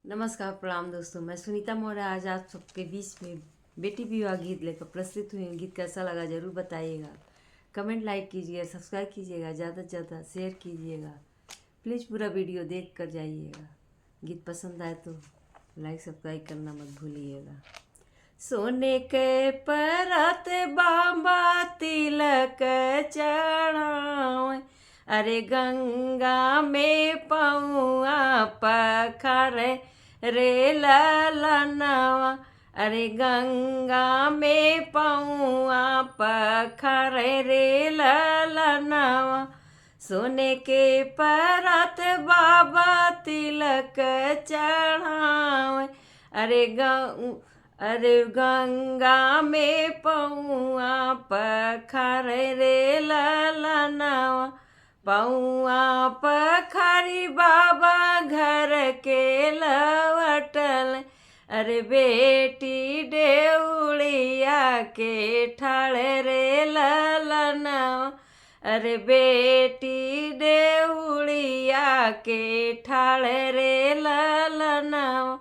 नमस्कार, प्रणाम दोस्तों। मैं सुनीता मौर्य आज आप सबके बीच में बेटी विवाह गीत लेकर प्रस्तुत हुई हूँ। गीत कैसा लगा ज़रूर बताइएगा। कमेंट लाइक कीजिएगा, सब्सक्राइब कीजिएगा, ज़्यादा से ज़्यादा शेयर कीजिएगा। प्लीज़ पूरा वीडियो देख कर जाइएगा। गीत पसंद आए तो लाइक सब्सक्राइब करना मत भूलिएगा। सोने के परत बाबा तिलक चढ़ावे, अरे गंगा में पौआ पखारे रे ललनवा, अरे गंगा में पौआ पखारे रे ललनवा। सोने के परत बाबा तिलक चढ़ावे, अरे गंगा में पौआ पखारे रे ललनवा। पौआ पखारी बाबा घर के लवटल, अरे बेटी डेउड़िया के ठाड़े रे ललनवा, अरे बेटी डेउड़िया के ठाड़े रे ललनवा।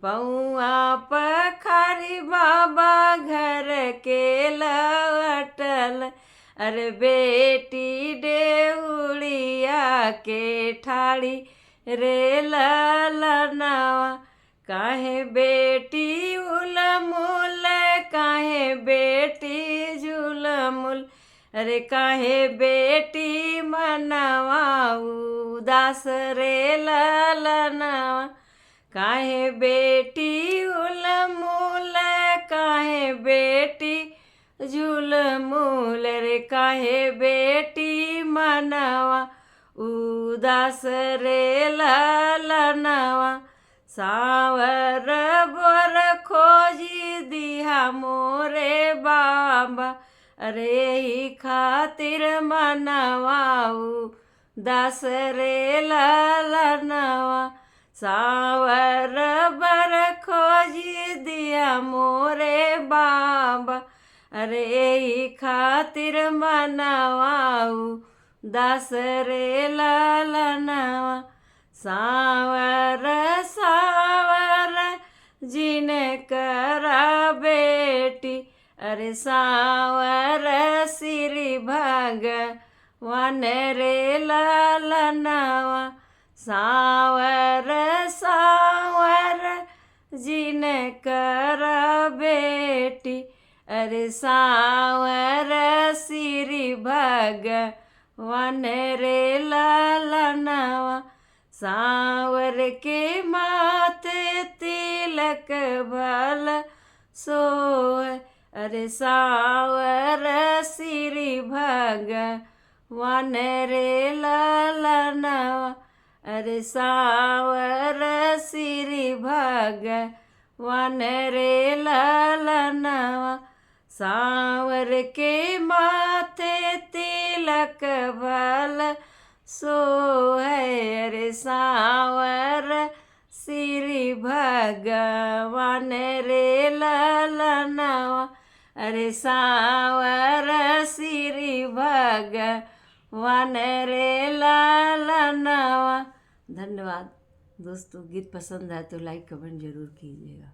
पौआ पखारी बाबा घर के लवटल, अरे बेटी डेउड़िया के ठाड़ी रे ललनवा। काहे बेटी उलमुल, काहे बेटी झुलमुल, अरे काहे बेटी मनवा उदास रे ललनवा। काहे बेटी उलमुल, काहे बेटी झुलमुल, रे काहे बेटी मनवा उदास रे ललनवा। सावर बर खोजी दिहा मोरे बाबा, अरे ही खातिर मनवा उदास रे ललनवा। सावर बर खोजी दिया मोरे बाबा, अरे ही खातिर मनवा उदास रे ललनवा। सावर सावर जिन करा बेटी, अरे सावर श्री भगवान रे ललनवा। सावर सावर जिन कर बेटी, अरे सावर श्री भगवान रे ललनवा। सावर के माथे तिलक भल सोय, अरे सावर श्री भगवान रे ललनवा, अरे सावर श्री भगवान रे ललनवा। सावर के माथे तिलक भल सोहे, अरे सावर श्री भगवान रे ललनवा, अरे सावर श्री भगवान रे ललनवा। धन्यवाद दोस्तों। गीत पसंद आए तो लाइक कमेंट जरूर कीजिएगा।